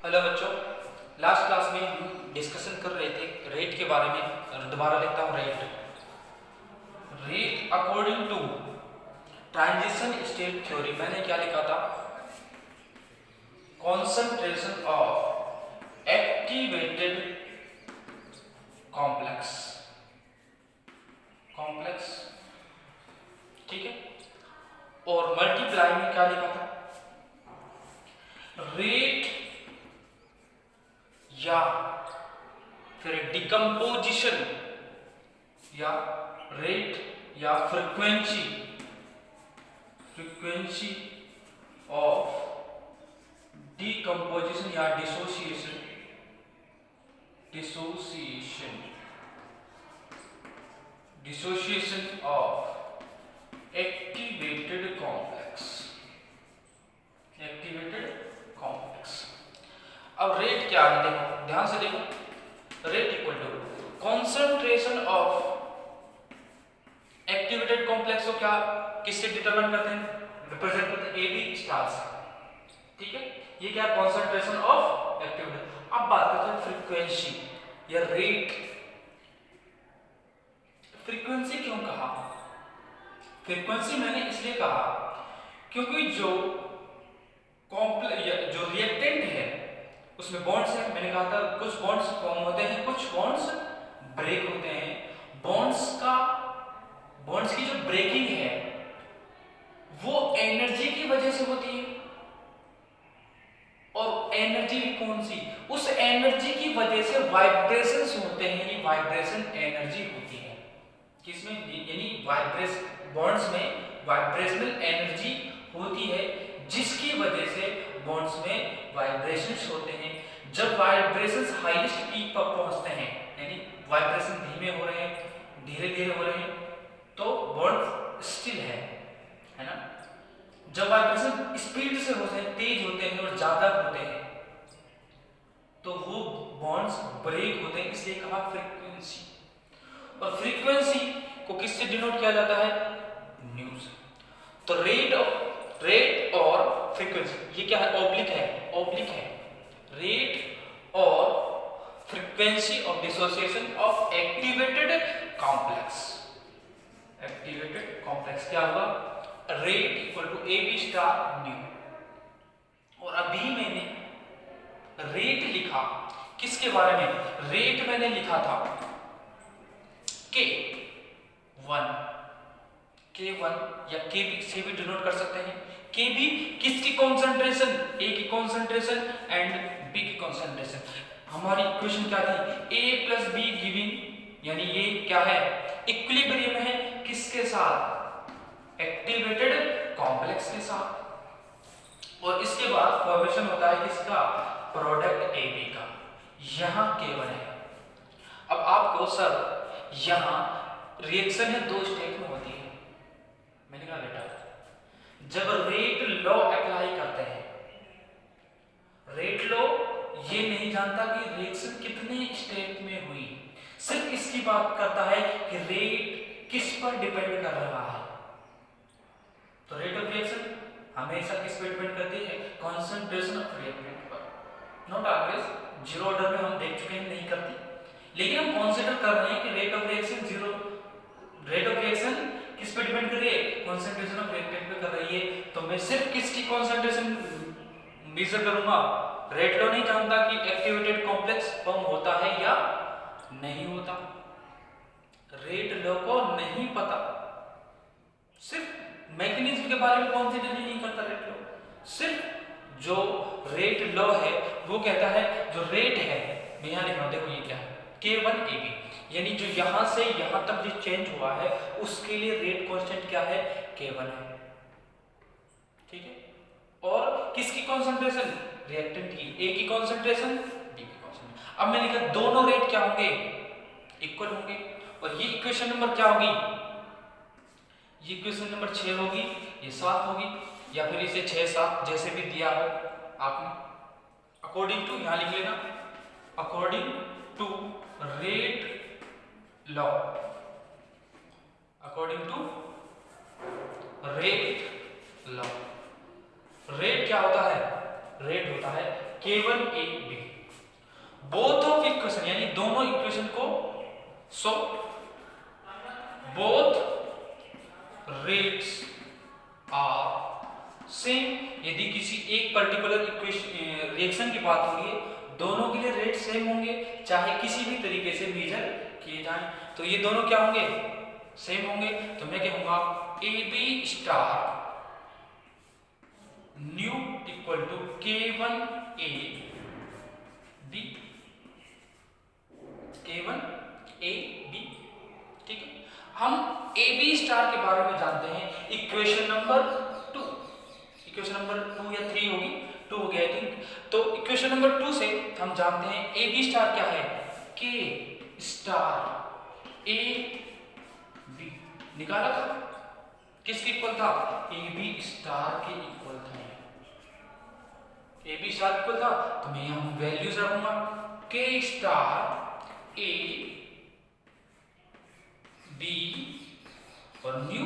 Hello बच्चों, last class में हम डिस्कशन कर रहे थे रेट के बारे में। दोबारा लिखता हूँ rate according to transition state theory. मैंने क्या लिखा था? कॉन्सेंट्रेशन ऑफ एक्टिवेटेड कॉम्प्लेक्स, ठीक है। और मल्टीप्लाई में क्या लिखा था? रेट या फिर डिकम्पोजिशन या रेट या फ्रीक्वेंसी ऑफ डिकम्पोजिशन या डिसोसिएशन ऑफ एक्टिवेटेड कॉम्प्लेक्स। अब रेट क्या है? देखो, ध्यान से देखो। Rate equal to concentration of activated complex को क्या किससे डिटरमाइन करते हैं? रिप्रेजेंट करते हैं AB स्टार से, ठीक है। ये क्या? Concentration of activated. अब बात करते हैं फ्रीक्वेंसी या रेट। फ्रीक्वेंसी क्यों कहा? फ्रीक्वेंसी मैंने इसलिए कहा क्योंकि जो रिएक्टेंट है उसमें बॉन्ड्स है। मैंने कहा था कुछ बॉन्ड्स फॉर्म होते हैं, कुछ बॉन्ड्स ब्रेक होते हैं। बॉन्ड्स की जो ब्रेकिंग है वो एनर्जी की वजह से होती है। और एनर्जी भी कौन सी? उस एनर्जी की वजह से वाइब्रेशंस होते हैं, यानी वाइब्रेशन एनर्जी होती है। किसमें? यानी बॉन्ड्स में वाइब्रेशनल एनर्जी होती है, जिसकी वजह से बॉन्ड्स में वाइब्रेशंस होते हैं। जब वाइब्रेशंस हाईएस्ट पीक पर पहुंचते हैं, यानी वाइब्रेशन धीमे हो रहे हैं, धीरे धीरे हो रहे हैं, तो बॉन्ड स्टिल है ना। जब वाइब्रेशन स्पीड से होते हैं, तेज होते हैं और ज्यादा होते हैं, तो वो बॉन्ड्स ब्रेक होते हैं, इसलिए कहा फ्रीक्वेंसी। और फ्रीक्वेंसी को किससे डिनोट किया जाता है? न्यू से। तो रेट और फ्रीक्वेंसी ये क्या है? ऑब्लिक है। रेट और frequency of dissociation of activated complex क्या होगा? Rate equal to AB star nu. और अभी मैंने रेट लिखा किसके बारे में? रेट मैंने लिखा था K1 या KB से भी डिनोट कर सकते हैं। KB किसकी कॉन्सेंट्रेशन? A की कॉन्सेंट्रेशन एंड B की कॉन्सेंट्रेशन। हमारी इक्वेशन क्या थी? A प्लस B गिविंग, यानी ये क्या है? इक्विलिब्रियम है किसके साथ? एक्टिवेटेड कॉम्प्लेक्स के साथ। और इसके बाद फॉर्मेशन होता है किसका? प्रोडक्ट AB का। यहां K1 है। अब आपको सर यहां रिएक्शन है दो स्टेट में होती है। मैंने कहा बेटा, जब रेट लॉ अप्लाई करते हैं, रेट लॉ ये नहीं जानता कि रिएक्शन कितने स्टेट में हुई, सिर्फ इसकी बात करता है कि रेट किस पर डिपेंड कर रहा है। तो रेट ऑफ रिएक्शन हमेशा किस पर डिपेंड करती है? कॉन्सेंट्रेशन ऑफ रिएक्टेंट पर। नोट ऑलवेज जीरो ऑर्डर में हम देख चुके हैं, नहीं करती, लेकिन हम कंसीडर कर रहे हैं कि रेट ऑफ रिएक्शन किस पे डिपेंड कर रही है? कॉन्सेंट्रेशन ऑफ रिएक्टेंट पे कर रही है। तो मैं सिर्फ किसकी कॉन्सेंट्रेशन मेजर करूंगा? रेट लॉ नहीं जानता कि एक्टिवेटेड कॉम्प्लेक्स फॉर्म होता है या नहीं होता। रेट लॉ को नहीं पता, सिर्फ मैकेनिज्म के बारे में कंसीडर नहीं करता रेट लॉ। सिर्फ जो रेट लॉ है वो कहता है जो रेट है, मैं यहां लिख रहा हूं, देखो ये क्या है? K1 AB, यानी जो यहां से यहां तक जो चेंज हुआ है उसके लिए रेट कांस्टेंट क्या है? K1 है, ठीक है। और किसकी कॉन्सेंट्रेशन? रिएक्टेंट की। A की कॉन्सेंट्रेशन, B की कॉन्सेंट्रेशन। अब मैंने कहा दोनों रेट क्या होंगे? इक्वल होंगे। और ये इक्वेशन नंबर क्या होगी? ये इक्वेशन नंबर 6 होगी, ये 7 होगी, या फिर इसे 6 7 जैसे भी दिया हो आपने। अकॉर्डिंग टू, यहां लिख लेना, according to rate law, according to rate law. Rate क्या होता है? रेट होता है K1AB बोथ ऑफ इक्वेशन यानी दोनों इक्वेशन को so both rates are same. यदि किसी एक पर्टिकुलर इक्वेशन रिएक्शन की बात हो रही है, दोनों के लिए रेट सेम होंगे, चाहे किसी भी तरीके से मेजर किए जाएं, तो ये दोनों क्या होंगे, सेम होंगे। तो मैं कहूंगा AB star nu equal to K1AB K1AB। ठीक है, हम AB स्टार के बारे में जानते हैं इक्वेशन नंबर 2, इक्वेशन नंबर 2 या 3 होगी, 2 हो गया आई थिंक। तो इक्वेशन नंबर 2 से हम जानते हैं AB स्टार क्या है, K स्टार AB निकाला था, किसके इक्वल था, AB स्टार के इक्वल था। AB स्टार इक्वल था तो मैं यहां वैल्यूज रखूंगा K स्टार AB और nu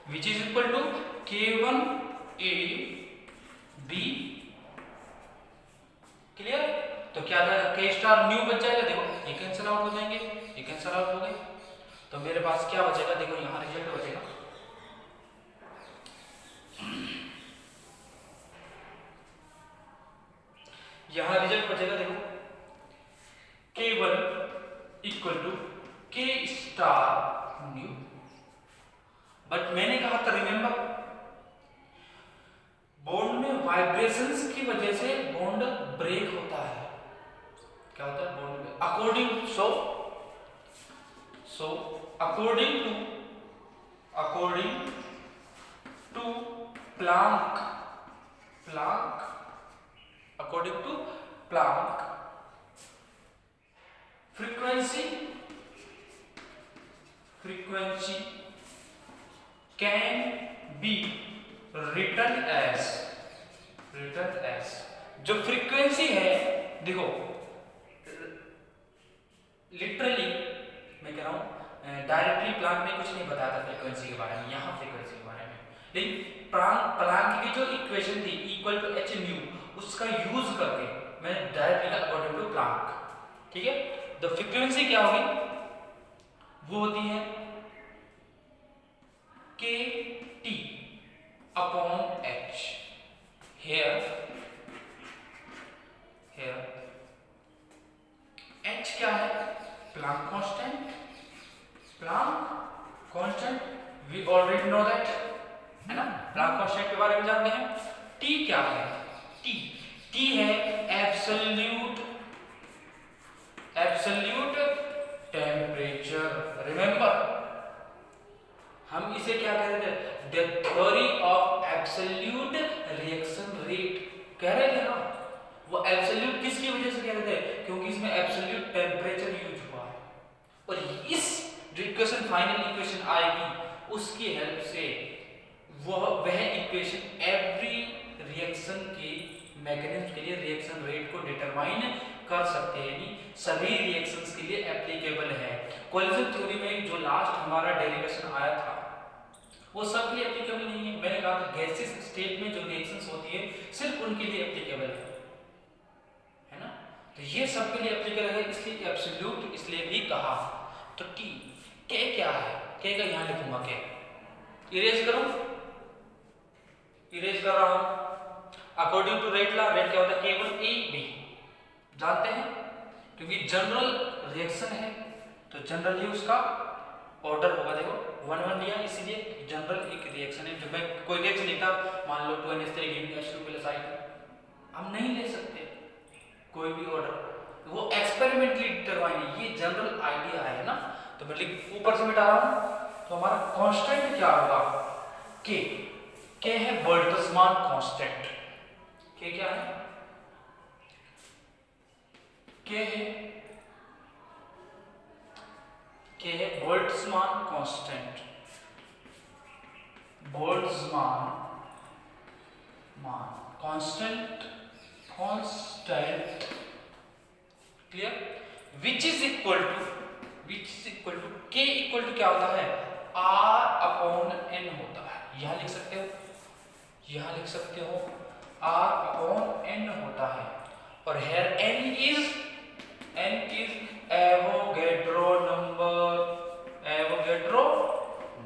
which is equal to K1AB। Clear? तो क्या था, K स्टार न्यू बच जाएगा, देखो ये कैंसिल आउट हो जाएंगे, ये कैंसिल आउट हो गए, तो मेरे पास क्या बचेगा, देखो यहां रिजल्ट बचेगा यहां रिजल्ट बचेगा, देखो K1 equal to K star nu. But मैंने कहा था रिमेंबर, बॉन्ड में वाइब्रेशंस की वजह से बॉन्ड ब्रेक होता है। क्या होता है बॉन्ड में, according to Planck frequency can be written as जो फ्रीक्वेंसी है, देखो लिटरली मैं कह रहा हूं, डायरेक्टली प्लांक ने कुछ नहीं बताया था फ्रीक्वेंसी के बारे में, यहां फ्रीक्वेंसी के बारे में, लेकिन प्लांक की जो इक्वेशन थी इक्वल टू h न्यू, उसका यूज करके मैं डायरेक्टली अकॉर्डिंग टू प्लांक। ठीक है, तो फ्रीक्वेंसी क्या होगी, वो होती है KT upon h। here h क्या है, Planck constant we already know that, है ना, प्लांक कांस्टेंट के बारे में जानते हैं। T क्या है, T है एब्सोल्यूट टेम्परेचर। रिमेंबर हम इसे क्या कह रहे थे, the theory of absolute reaction rate कह रहे थे ना। वो एब्सोल्यूट किसकी वजह से कह रहे थे, क्योंकि इसमें एब्सोल्यूट टेम्परेचर यूज हुआ है, और इस जो इक्वेशन फाइनल इक्वेशन आएगी उसकी हेल्प से वह इक्वेशन एवरी रिएक्शन के मैकेनिज्म के लिए रिएक्शन रेट को डिटरमाइन कर सकते हैं, यानी सभी रिएक्शंस के लिए एप्लीकेबल है। कोलिजन थ्योरी में जो लास्ट हमारा डेरिवेशन आया था वो सब के लिए एप्लीकेबल नहीं है। मैंने कहा था गैसेस स्टेट में जो रिएक्शंस होती है सिर्फ उनके लिए एप्लीकेबल है ना, तो ये सब के लिए एप्लीकेबल है, इसलिए एब्सोल्यूट इसलिए भी कहा। तो T K क्या है, K का यहां लिखूंगा, K इरेज कर रहा हूं according to rate law. Rate क्या होता है, K1AB जानते हैं, क्योंकि जनरल रिएक्शन है तो जनरली उसका ऑर्डर होगा, देखो 1 लिया, इसीलिए जनरल एक रिएक्शन है। जब मैं कोई रिएक्शन लिखता, मान लो 2NH3 giving H2 plus I, हम नहीं ले सकते कोई भी ऑर्डर, वो एक्सपेरिमेंटली डिटरमाइन है, ये जनरल आइडिया है ना। तो मैं ऊपर से मिटा रहा हूं, तो हमारा कांस्टेंट क्या होगा, K है बोल्ट्जमान कांस्टेंट। K क्या है, K है Boltzmann constant, clear, which is equal to K equal to क्या होता है, R अपॉन N होता है। यहां लिख सकते हो R अपॉन N होता है। और here n is Avogadro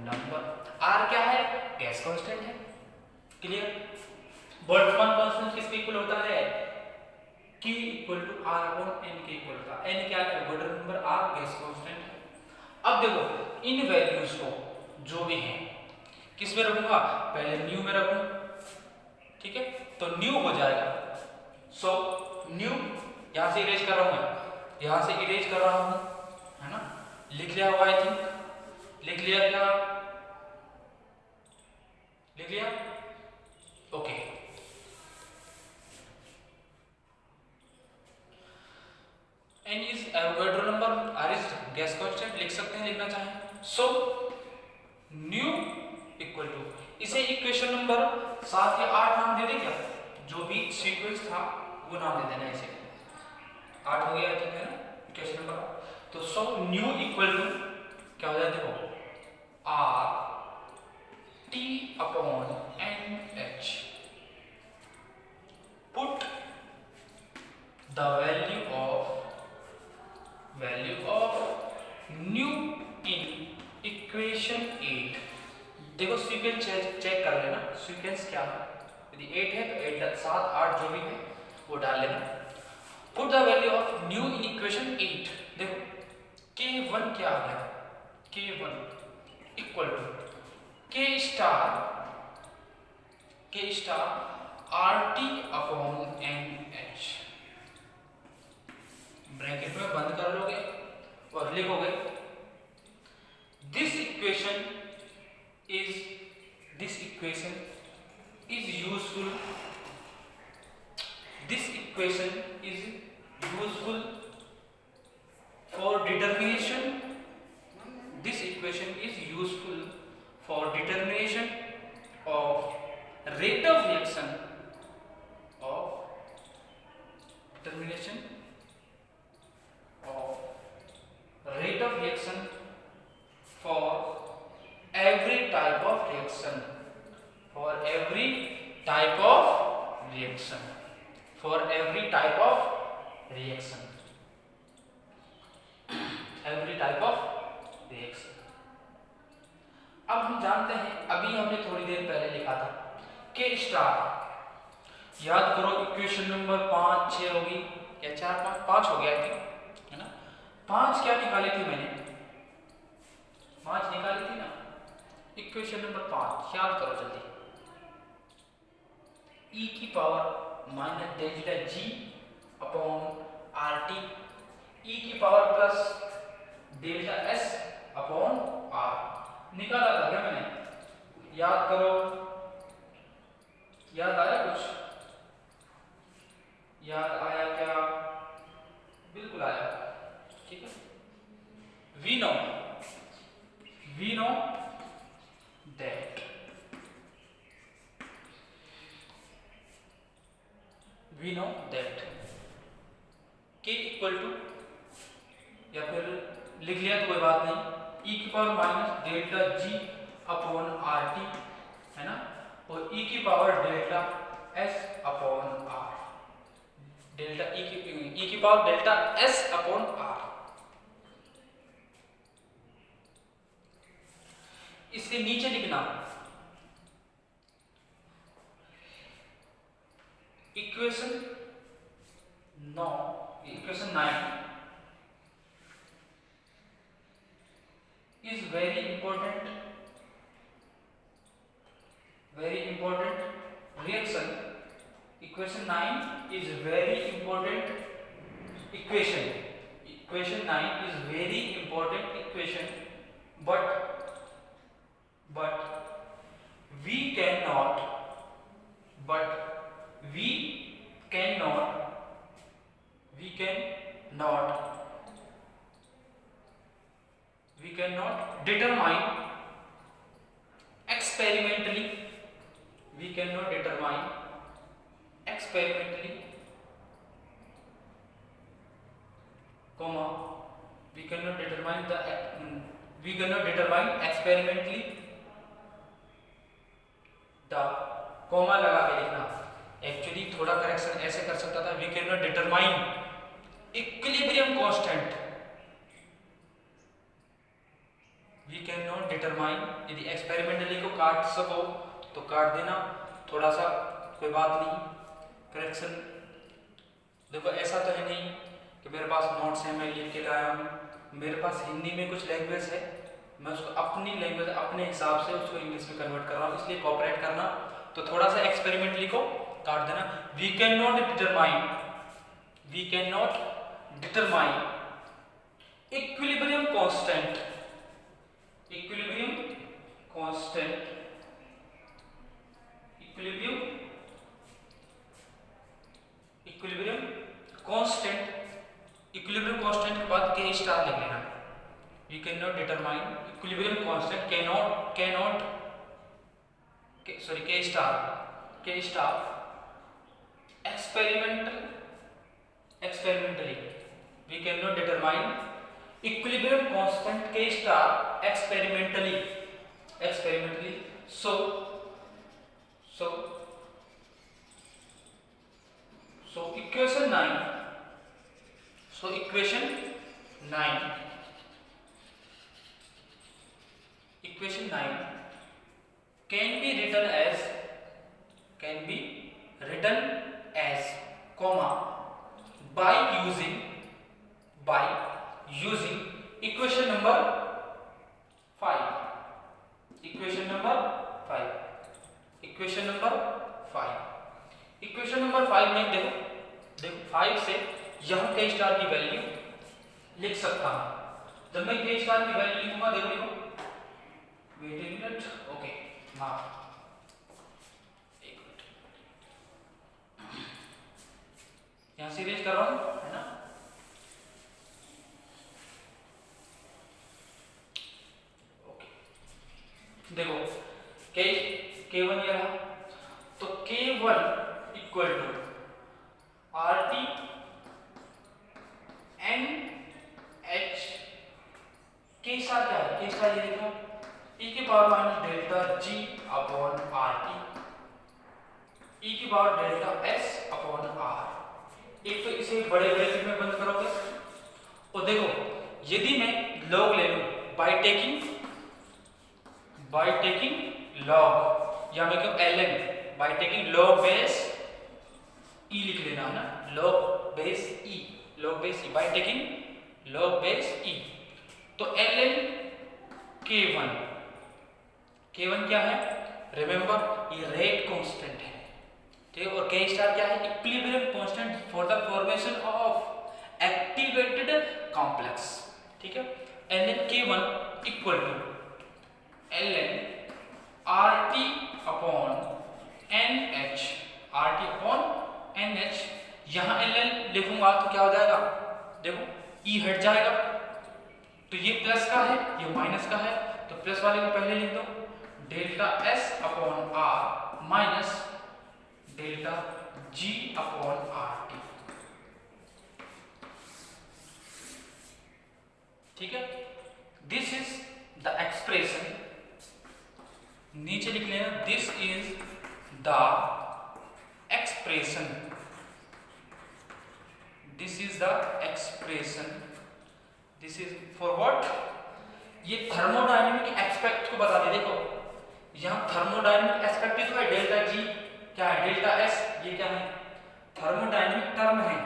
number. r क्या है? गैस कांस्टेंट है। क्लियर? बोल्ट्जमान कांस्टेंट किसके इक्वल होता है? Q equal to r upon n के इक्वल होता है। n क्या है? Avogadro number, r gas constant है। अब देखो इन वैल्यूज को जो भी है किस में रखूंगा? पहले न्यू में रखूं, ठीक है? तो न्यू हो जाएगा। सो न्यू यहां से इरेज कर रहा हूं मैं, यहां से इरेज कर रहा हूं, है ना? लिख लिया होगा, आई थिंक लिख लिया। क्या लिख लिया? Okay. n is Avogadro number, r is gas constant, लिख सकते हैं लिखना चाहें। सो न्यू इक्वल टू, इसे इक्वेशन नंबर 7 या 8 नाम दे दे क्या? जो भी सीक्वेंस था वो नाम दे देना इसे। 8 हो गया, ठीक है ना? Equation number. तो सो न्यू इक्वल टू क्या हो जाए? देखो r t upon n h। Put the value of nu in equation 8। देखो सीक्वेंस चेक कर लेना, सीक्वेंस क्या है। यदि 8 है तो 8 7 8 जो भी है वो डाल लेना। Put the value of nu in equation 8। देखो k1 क्या आ गया? k1 equal to k star rt upon nh। Bracket में बंद कर लोगे और लिखोगे this equation is useful for determination of rate of reaction for every type of reaction अब हम जानते हैं, अभी हमने थोड़ी देर पहले लिखा था के स्टार। याद करो इक्वेशन नंबर 5 6 होगी या 4 5 हो गया है ना? 5 क्या निकाली थी मैंने? 5 निकाली थी ना, इक्वेशन नंबर 5 याद करो जल्दी। e की power minus delta g upon rt, e की power plus delta s upon r निकाला था क्या मैंने? याद करो, याद आया कुछ? याद आया क्या? बिल्कुल आया, ठीक है। we know that k equal to, या फिर लिख लिया तो कोई बात नहीं, e की power minus delta g upon rt, है ना? और e की power delta s upon r, delta e की power delta s upon r। इसके नीचे लिखना equation 9 is very important reaction। equation 9 is very important equation, but we cannot determine experimentally, comma, we cannot determine experimentally the, comma लगा के लिखना। Actually थोड़ा correction ऐसे कर सकता था, we can not determine equilibrium constant, we can not determine. यदि experimentally को काट सको तो काट देना, थोड़ा सा कोई बात नहीं, करेक्शन। देखो ऐसा तो है नहीं कि मेरे पास नोट्स है मैं लिख के लाया हूँ, मेरे पास हिंदी में कुछ लैंग्वेज है, मैं उसको अपनी लैंग्वेज अपने हिसाब से उसको इंग्लिश में कन्वर्ट कर रहा हूँ, इसलिए कोऑपरेट करना। तो थोड़ा सा एक्सपेरिमेंटली को काट देना। We can not determine, we can not determine equilibrium constant, equilibrium constant, equilibrium constant, equilibrium constant के बाद के स्टार लिख लेना। We can not determine equilibrium constant के star experimentally, we can not determine equilibrium constant के star experimentally, so equation 9 can be written as comma by using equation number 5, equation number 5 में देखो 5 से यहाँ के स्टार की वैल्यू लिख सकता हूँ। जब मैं के स्टार की वैल्यू लिखूंगा, देखो वेट ए मिनट, ओके हाँ एक मिनट, यहाँ से रेज कर रहा हूँ है ना। ओके देखो K1 ये रहा, तो K1 equal to RT NH, K star क्या है, K स्टार ये देखो e की power minus delta G upon RT, e की power delta S upon R। एक तो इसे बड़े ब्रैकेट में बंद करोगे और देखो यदि मैं लॉग ले लूं बाय टेकिंग लॉग, या मैं कहूं ln by taking log base e लिख लेना है ना, log base e by taking log base e। तो ln K1 क्या है, रिमेंबर ये रेट कांस्टेंट है, ठीक है। और K स्टार क्या है, equilibrium constant for the formation of activated complex, ठीक है। ln K1 equal to ln RT upon NH, यहाँ ln लिखूंगा तो क्या हो जाएगा, देखो e हट जाएगा, तो ये प्लस का है ये माइनस का है, तो प्लस वाले को पहले लिख दो, delta S upon R minus delta G upon RT, ठीक है। दिस इज द एक्सप्रेशन, नीचे लिख लेना this is the expression, this is the expression, this is for what, ये थर्मोडायनेमिक एस्पेक्ट को बता दे। देखो यहाँ थर्मोडायनेमिक एस्पेक्ट तो है डेल्टा G, क्या है डेल्टा S, ये क्या है थर्मोडायनेमिक टर्म है।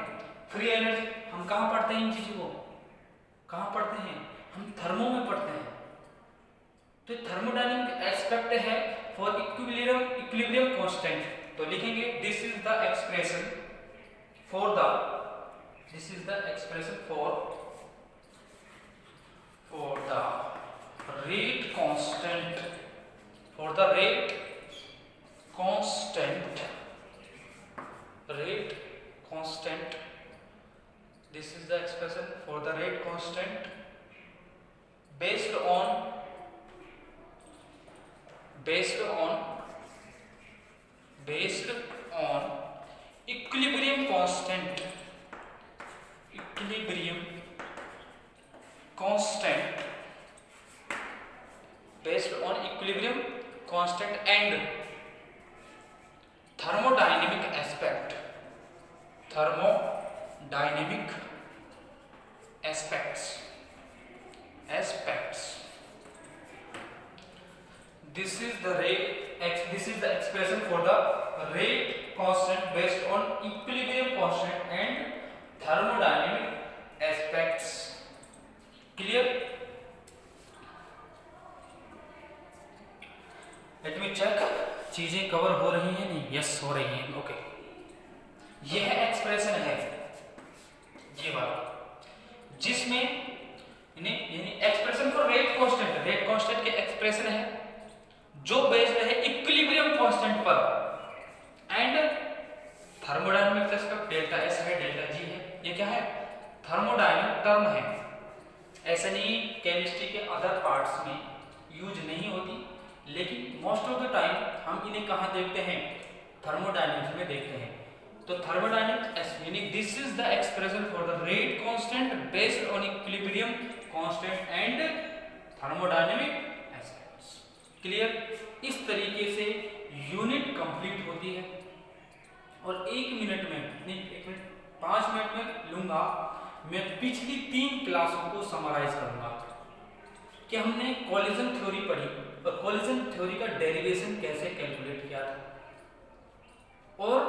फ्री एनर्जी हम कहाँ पढ़ते हैं, इन चीजों को कहाँ पढ़ते हैं, हम थर्मो में पढ़ते हैं। तो थर्मोडायनेमिक एस्पेक्ट है फॉर इक्विलिब्रियम कांस्टेंट, तो लिखेंगे this is the expression for the, this is the expression for the rate constant, for the rate constant, this is the expression for the rate constant based on equilibrium constant based on equilibrium constant and thermodynamic aspect thermodynamic aspects. This is the expression for the rate constant based on equilibrium constant and thermodynamic aspects. Clear? Let me check चीजें cover हो रही हैं नहीं? Yes हो रही हैं. Okay, यह expression है ये वाला, जिसमें यानी एक्सप्रेशन फॉर रेट कांस्टेंट के एक्सप्रेशन है जो बेस्ड है इक्विलिब्रियम कांस्टेंट पर and thermodynamic aspect delta S है डेल्टा जी है. ये क्या है? थर्मोडायनामिक टर्म है. ऐसा नहीं केमिस्ट्री के अदर पार्ट्स में यूज नहीं होती, लेकिन मोस्ट ऑफ द टाइम हम इन्हें कहाँ देखते हैं? थर्मोडायनामिक्स में देखते हैं. तो thermodynamics meaning this is the expression for the rate constant based on equilibrium constant and thermodynamic aspects. Clear? इस तरीके से यूनिट कंप्लीट होती है. और 5 मिनट में लूंगा मैं पिछली 3 क्लासों को समराइज करूंगा कि हमने कोलिजन थ्योरी पढ़ी और कोलिजन थ्योरी का डेरिवेशन कैसे कैलकुलेट किया था, और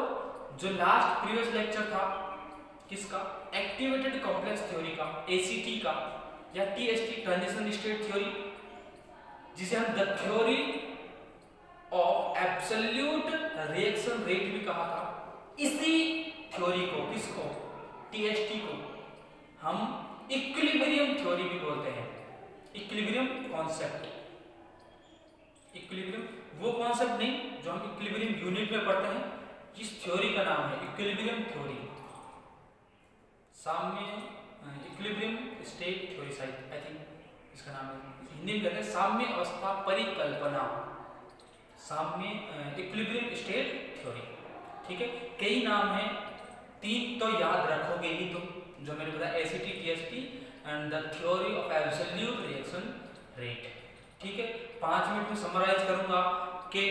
जो लास्ट प्रीवियस लेक्चर था किसका? एक्टिवेटेड कॉम्प्लेक्स थ्योरी का, एसीटी का या टीएसटी ट्रांजिशन स्टेट थ्योरी, जिसे हम the theory of absolute reaction rate भी कहा था. इसी थ्योरी को, किसको? टीएसटी को हम इक्विलिब्रियम थ्योरी भी बोलते हैं. इक्विलिब्रियम कॉन्सेप्ट, इक्विलिब्रियम वो कॉन्सेप्ट नहीं जो हम इक्विलिब्रियम यूनिट में पढ़ते हैं. जिस थ्योरी का नाम है इक्विलिब्रियम थ्योरी, साम्य equilibrium state theory, I think इसका नाम है. हिंदी में कहते हैं साम्य अवस्था परिकल्पना, साम्य इक्विलिब्रियम स्टेट थ्योरी. ठीक है, कई नाम है, 3 तो याद रखोगे ही तुम, जो मैंने बताया ACT, TST and the theory of absolute reaction rate. ठीक है, 5 मिनट में समराइज करूंगा कि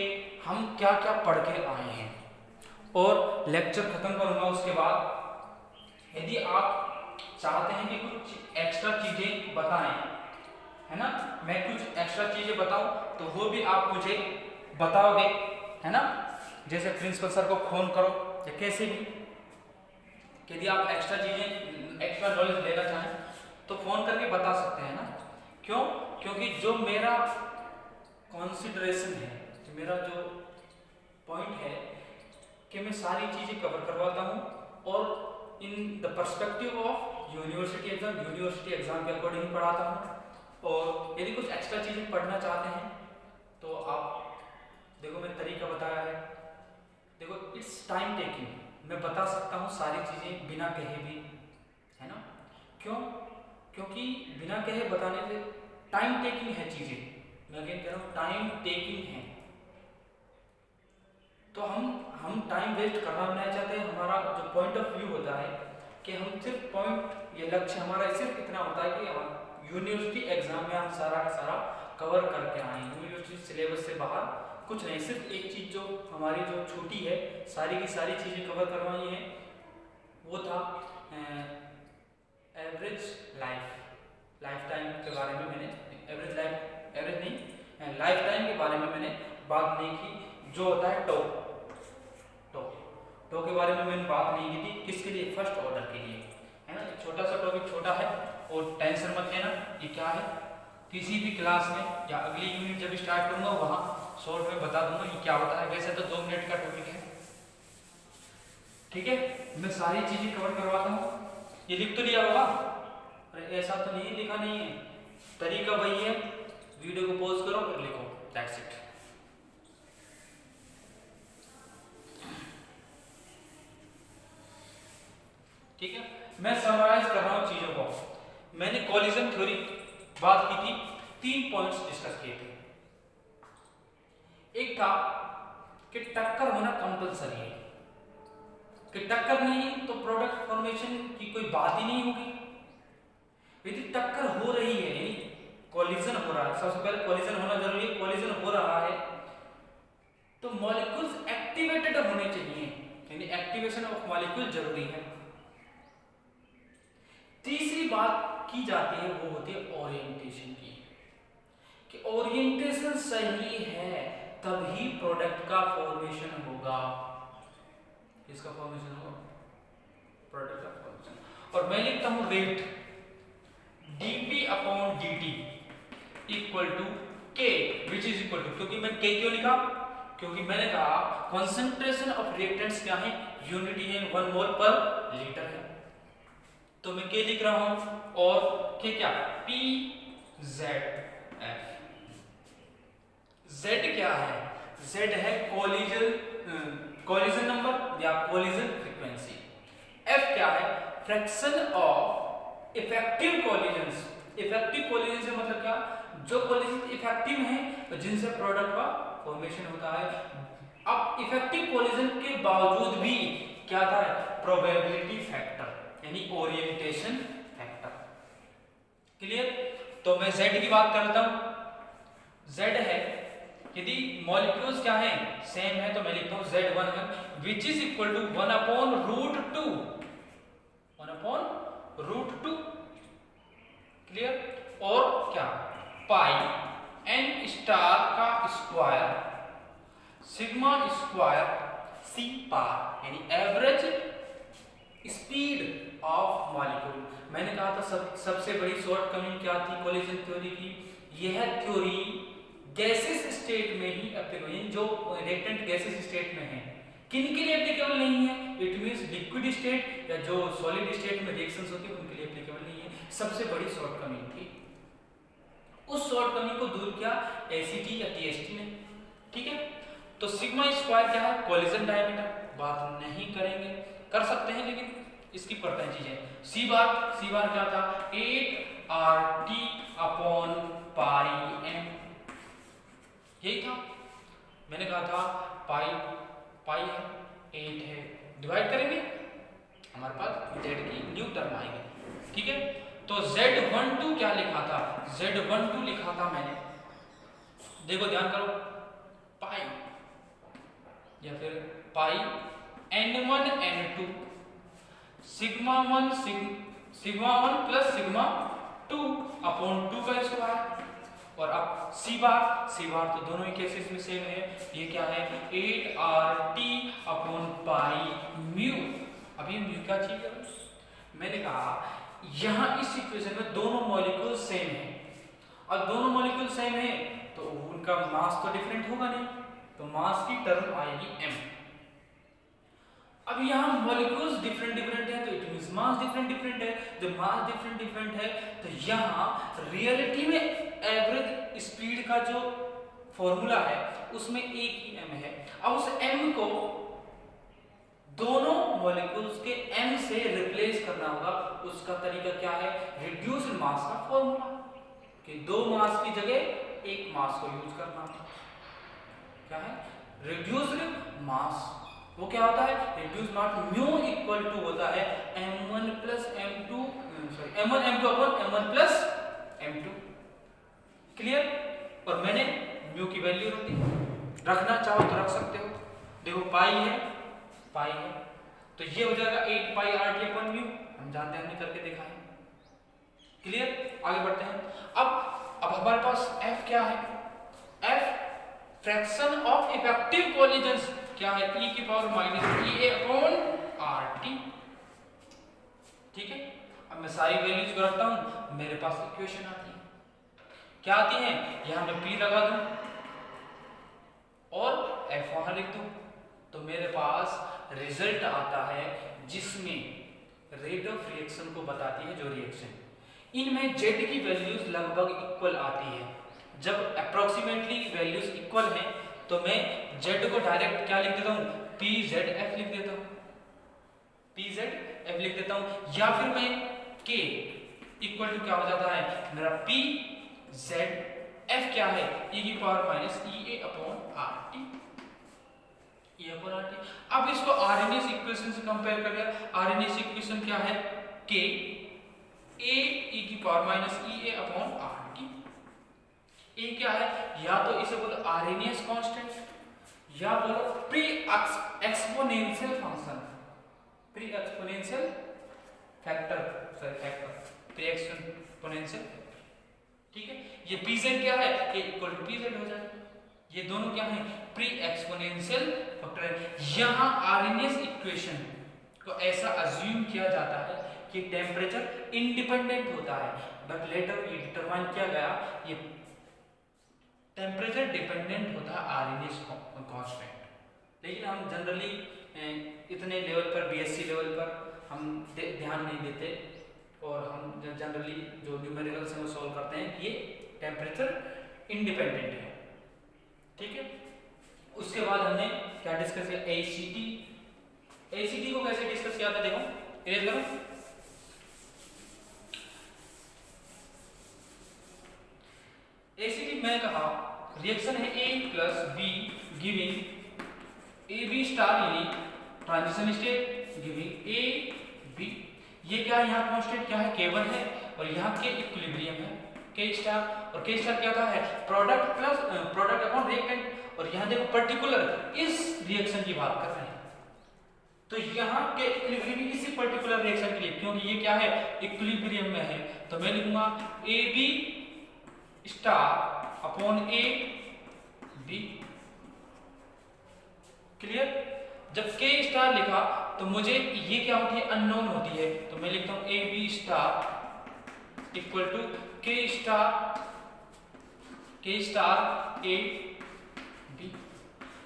हम क्या क्या पढ़ के आए हैं और लेक्चर खत्म करूंगा. उसके बाद यदि आप चाहते हैं कि कुछ एक्स्ट्रा चीजें बताएं, है ना, मैं कुछ एक्स्ट्रा चीजें बताऊं तो वो भी आप मुझे बताओगे, है ना. जैसे प्रिंसिपल सर को फोन करो या कैसे भी, यदि आप एक्स्ट्रा चीजें, एक्स्ट्रा नॉलेज लेना चाहें तो फोन करके बता सकते हैं ना. क्यों? क्योंकि जो मेरा कॉन्सिडरेशन है, मेरा जो पॉइंट है कि मैं सारी चीजें कवर करवाता हूँ और in the perspective of university exam के अकॉर्डिंग पढ़ाता हूँ. और यदि कुछ एक्स्ट्रा चीजें पढ़ना चाहते हैं तो आप देखो, मैं तरीका बताया है. देखो, इट्स टाइम टेकिंग, मैं बता सकता हूँ सारी चीजें बिना कहे भी, है ना. क्यों? क्योंकि बिना कहे बताने से टाइम टेकिंग है चीजें. मैं अगेन कह रहा हूँ, टाइम टेकिंग है. तो हम टाइम वेस्ट करना नहीं चाहते. हमारा जो पॉइंट ऑफ व्यू होता है कि हम सिर्फ पॉइंट, ये लक्ष्य हमारा सिर्फ इतना होता है कि हम यूनिवर्सिटी एग्जाम में हम सारा का सारा कवर करके आए. यूनिवर्सिटी सिलेबस से बाहर कुछ नहीं, सिर्फ एक चीज जो हमारी जो छूटी है, सारी की सारी चीजें कवर करवाई है, वो था एवरेज लाइफ टाइम के बारे में. मैंने लाइफ टाइम के बारे में मैंने बात नहीं की. जो होता है टो के बारे में मैंने बात नहीं की थी. किसके लिए? फर्स्ट ऑर्डर के लिए, है ना. छोटा सा टॉपिक, छोटा है और टेंशन मत लेना. ये क्या है, किसी भी क्लास में या अगली यूनिट जब स्टार्ट करूंगा वहां शॉर्ट में बता दूंगा ये क्या होता है. वैसे तो 2 मिनट का टॉपिक है. ठीक है, मैं सारी चीजें कवर करवाता हूँ. ये लिख तो लिया होगा? अरे ऐसा तो नहीं लिखा नहीं है. तरीका वही है, वीडियो को पॉज करो और लिखो, दैट्स इट. ठीक है, मैं समराइज कर रहा हूं चीजों को. मैंने कोलिजन थ्योरी बात की थी, 3 पॉइंट्स डिस्कस किए थे. एक था कि टक्कर होना कंपलसरी है, कि टक्कर नहीं तो प्रोडक्ट फॉर्मेशन की कोई बात ही नहीं होगी. यदि टक्कर हो रही है, यानी कोलिजन हो रहा है, सबसे पहले कोलिजन होना जरूरी है. कोलिजन हो रहा है तो मॉलिक्यूल्स एक्टिवेटेड होने चाहिए, यानी यानी एक्टिवेशन ऑफ मॉलिक्यूल जरूरी है। तीसरी बात की जाती है वो होती है ओरिएंटेशन की, कि ओरिएंटेशन सही है तभी प्रोडक्ट का फॉर्मेशन होगा। किसका फॉर्मेशन होगा? प्रोडक्ट का फॉर्मेशन। और मैं लिखता हूं rate dP/dt equal to K which is equal to, क्योंकि मैं K क्यों लिखा? क्योंकि मैंने कहा कंसंट्रेशन ऑफ रिएक्टेंट्स क्या है? यूनिटी है, 1 मोल पर लीटर है, तो मैं K लिख रहा हूं। और K क्या? PZF। Z क्या है? Z है कोलिजन नंबर या कोलिजन फ्रीक्वेंसी। F क्या है? Fraction of effective collisions. Effective collision से मतलब क्या? जो कोलिजन इफेक्टिव हैं जिनसे प्रोडक्ट का फॉर्मेशन होता है। अब इफेक्टिव कोलिजन के बावजूद भी क्या था? प्रोबेबिलिटी फैक्टर यानी ओरिएंटेशन फैक्टर। क्लियर? तो मैं Z की बात करता हूं। Z है, यदि मॉलिक्यूल्स क्या है? सेम है, तो मैं लिखता हूं Z11 which is equal to 1/√2। 1/√2। Clear? और क्या? पाई n स्टार का square sigma square C bar यानी एवरेज स्पीड ऑफ मॉलिक्यूल। मैंने कहा था सबसे बड़ी शॉर्टकमिंग क्या थी कोलिजन थ्योरी की? यह थ्योरी गैसेस स्टेट में ही एप्लीकेबल है, जो रिएक्टेंट गैसेस स्टेट में है। किन के लिए एप्लीकेबल नहीं है? इट मींस लिक्विड स्टेट या जो सॉलिड स्टेट में रिएक्शंस होती है उनके लिए एप्लीकेबल नहीं है। सबसे बड़ी शॉर्टकमिंग थी। उस शॉर्टकमिंग को दूर किया ACT या TST ने। ठीक है, तो सिग्मा स्क्वायर क्या है? Collision diameter. बात नहीं करेंगे, कर सकते हैं लेकिन इसकी पढ़ते हैं चीजें। सी बार क्या था? 8RT/πm। यही था, मैंने कहा था पाई है, 8 है, डिवाइड करेंगे हमारे पास Z की न्यू टर्म आएगी। ठीक है, तो Z12 क्या लिखा था? Z12 लिखा था मैंने, देखो ध्यान करो, पाई या फिर पाई n1 n2 sigma 1 plus sigma 2/2 का स्क्वायर। और अब सी बार तो दोनों ही केसेस में सेम है। ये क्या है? 8RT/π mu. अब ये म्यू क्या चीज है? मैंने कहा यहां इस इक्वेशन में दोनों मॉलिक्यूल सेम है, और दोनों मॉलिक्यूल सेम है तो उनका मास तो डिफरेंट होगा नहीं, तो मास की टर्म आएगी m। अब यहाँ मॉलिक्यूल्स डिफरेंट है तो इट मींस मास डिफरेंट है। जब मास डिफरेंट है तो यहाँ रियलिटी में एवरेज स्पीड का जो फॉर्मूला है उसमें एक ही m है। अब उस m को दोनों मॉलिक्यूल्स के m से रिप्लेस करना होगा। उसका तरीका क्या है? रिड्यूस्ड मास का फॉर्मूला, कि दो मास की जगह एक मास को यूज करना। क्या है? Reduced mass. वो क्या होता है? Reduced mass mu equal to होता है m1 plus m2 m1 m2 upon m1 plus m2। Clear? और मैंने म्यू की वैल्यू रख दी, रखना चाहो तो रख सकते हो। देखो पाई है तो ये हो जाएगा 8πRT/μ। हम जानते हैं, हमने करके देखा है। क्लियर? आगे बढ़ते हैं। अब हमारे पास F क्या है? F fraction of effective collisions क्या है? e⁻⁻ ठीक है, अब मैं सारी वैल्यूज को रखता हूं, मेरे पास इक्वेशन आती है। क्या आती है? यहां मैं P लगा दूं और F वहां लिख दूं, तो मेरे पास रिजल्ट आता है जिसमें रेट ऑफ रिएक्शन को बताती है जो रिएक्शन। इनमें Z की वैल्यूज लगभग इक्वल आती है। जब अप्रोक्सीमेटली वैल्यूज इक्वल हैं तो मैं Z को डायरेक्ट क्या लिख देता हूं? PZF लिख देता हूं, PZF लिख देता हूं। या फिर मैं K इक्वल टू क्या हो जाता है मेरा? PZF क्या है? e⁻⁻ EA/RT। अब इसको आरएनएस इक्वेशन से कंपेयर करें। आरएनएस इक्वेशन क्या है? K e⁻⁻ EA/RT। ए क्या है? या तो इसे बोलो आरएनएस कांस्टेंट या बोलो pre exponential function, pre exponential factor, pre exponential, ठीक है। ये pz क्या है, a इक्वल टू pz हो जाए, ये दोनों क्या है, प्री एक्सपोनेंशियल फैक्टर है। यहाँ आर्हेनियस इक्वेशन को ऐसा अज्यूम किया जाता है कि टेम्परेचर इंडिपेंडेंट होता है, बट लेटर ये डिटरमाइन किया गया ये टेम्परेचर डिपेंडेंट होता है आर्हेनियस कांस्टेंट। लेकिन हम जनरली इतने लेवल पर, बीएससी लेवल पर हम ध्यान नहीं देते, और हम जनरली जो न्यूमेरिकल्स हैं वो सॉल्व करते हैं कि ये टेम्परेचर इंडिपेंडेंट है, ठीक है। उसके बाद हमने क्या डिस्कस किया, एसीटी। एसीटी को कैसे डिस्कस किया था, देखो इरेज करो। एसीटी में कहा रिएक्शन है A plus B giving A B star, यानी transition state giving A B. ये क्या है, यहाँ कांस्टेंट क्या है, K1 है, और यहाँ के इक्विलिब्रियम है K स्टार, और K स्टार क्या होता है, product plus product upon reactant. और यहाँ देखो पर्टिकुलर इस रिएक्शन की बात कर रहे हैं, तो यहाँ के इक्विलिब्रियम इसी पर्टिकुलर रिएक्शन के लिए, क्योंकि ये क्या है, इक्विलिब्रियम में है, तो मैं लिखूंगा A B star upon A B. Clear. जब K स्टार लिखा तो मुझे ये क्या होती है, अननोन होती है, तो मैं लिखता हूं A B star equal to K star A B.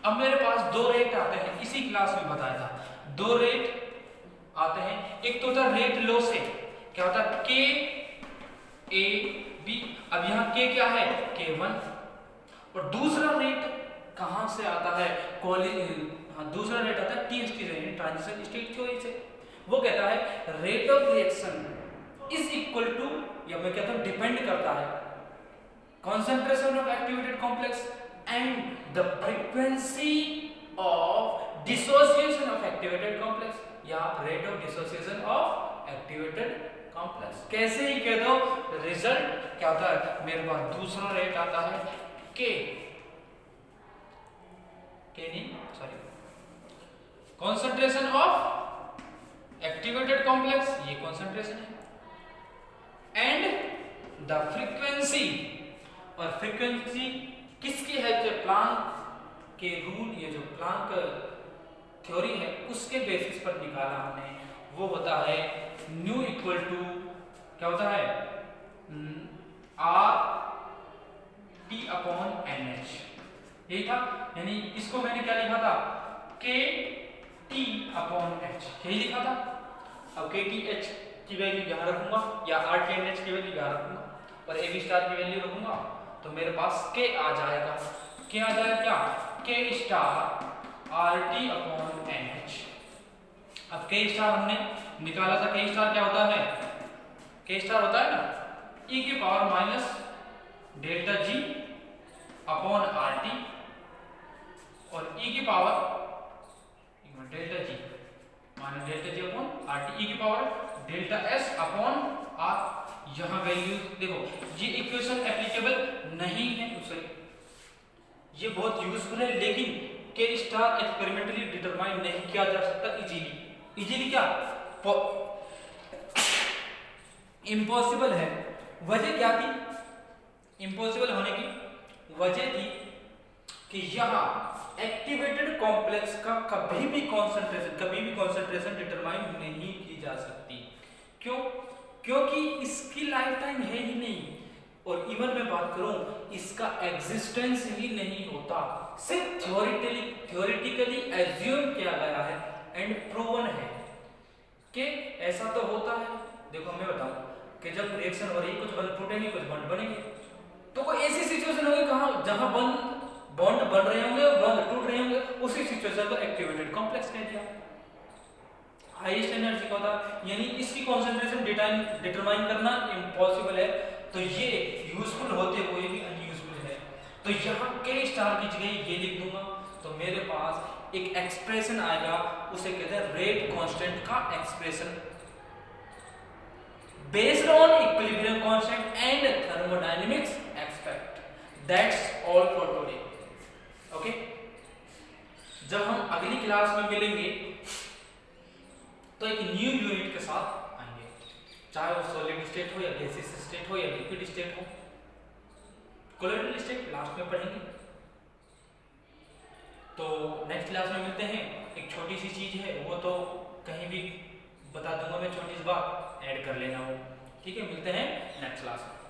अब मेरे पास दो रेट आते हैं, इसी क्लास में बताया था, दो रेट आते हैं। एक तो होता रेट लॉ से, क्या होता है, K A B। अब यहाँ K क्या है, K1, और दूसरा रेट कहां से आता है, दूसरा रेट आता है TST से, ट्रांजिशन स्टेट थ्योरी से। वो कहता है rate of reaction is equal to, या मैं कहता हूं डिपेंड करता है, concentration of activated complex and the frequency of dissociation of activated complex, या rate of dissociation of activated complex। कैसे ही कह दो, रिजल्ट क्या होता है, मेरे पास दूसरा रेट आता है K नहीं sorry, concentration of activated complex, ये concentration है, and the frequency, और फ्रीक्वेंसी किसकी है, जो प्लांक के रूल, ये जो प्लांक थ्योरी है उसके बेसिस पर निकाला हमने, वो होता है न्यू इक्वल टू क्या होता है, R T upon N H, यही था। यानी इसको मैंने क्या लिखा था, के टी अपॉन एच, यही लिखा था। अब के टी एच की वैल्यू यहाँ रखूंगा, या आर टी एन एच की वैल्यू यहाँ रखूंगा, और ए बी स्टार की वैल्यू रखूंगा, तो मेरे पास K आ जाएगा। K आ जाएगा क्या, K star R T upon N H. अब K स्टार हमने निकाला था, K स्टार क्या होता है, K स्टार होता है ना e की power minus delta G upon R T, और e की power delta G minus delta G upon R T, e की power delta S upon R. यहाँ वैल्यू देखो, ये इक्वेशन एप्लीकेबल नहीं है दूसरे, ये बहुत यूजफुल है, लेकिन K स्टार एक्सपेरिमेंटली डिटरमाइन नहीं किया जा सकता इजीली क्या, इम्पॉसिबल है। वजह क्या थी, इम्पॉसिबल होने की वजह थी कि यहाँ एक्टिवेटेड कॉम्प्लेक्स का कभी भी कंसंट्रेशन डिटरमाइन नहीं की जा सकती। क्यों, क्योंकि इसकी लाइफ टाइम है ही नहीं, और इवन मैं बात करूं इसका एग्जिस्टेंस ही नहीं होता, सिर्फ थ्योरेटिकली एज्यूम किया गया है एंड प्रूवन है कि ऐसा तो होता है। देखो मैं बताऊं कि जब रिएक्शन हो रही है, कुछ बॉन्ड टूटेंगे, कुछ बॉन्ड बनेंगे, तो कोई ऐसी सिचुएशन होगी कहां जहां बॉन्ड बन रहे होंगे और बॉन्ड टूट रहे होंगे, उसी सिचुएशन को एक्टिवेटेड कॉम्प्लेक्स कह दिया। हाईएस्ट एनर्जी का होता, यानी इसकी कंसंट्रेशन डिटरमाइन करना इम्पॉसिबल है, तो ये यूजफुल होते हुए भी अनयूजफुल है। तो यहाँ K स्टार की जगह ये लिख दूंगा, तो मेरे पास एक एक्सप्रेशन आएगा, उसे कहते हैं रेट कांस्टेंट का expression, based on equilibrium constant and thermodynamics aspect. That's all for today. Okay. जब हम अगली क्लास में मिलेंगे तो एक न्यू यूनिट के साथ आएंगे, चाहे वो सॉलिड स्टेट हो या गैसियस स्टेट हो या लिक्विड स्टेट हो। कोलोइडल स्टेट लास्ट में पढ़ेंगे। तो नेक्स्ट क्लास में मिलते हैं। एक छोटी सी चीज है, वो तो कहीं भी बता दूंगा मैं, छोटी सी बात ऐड कर लेना वो। ठीक है, मिलते हैं नेक्स्ट क्लास में।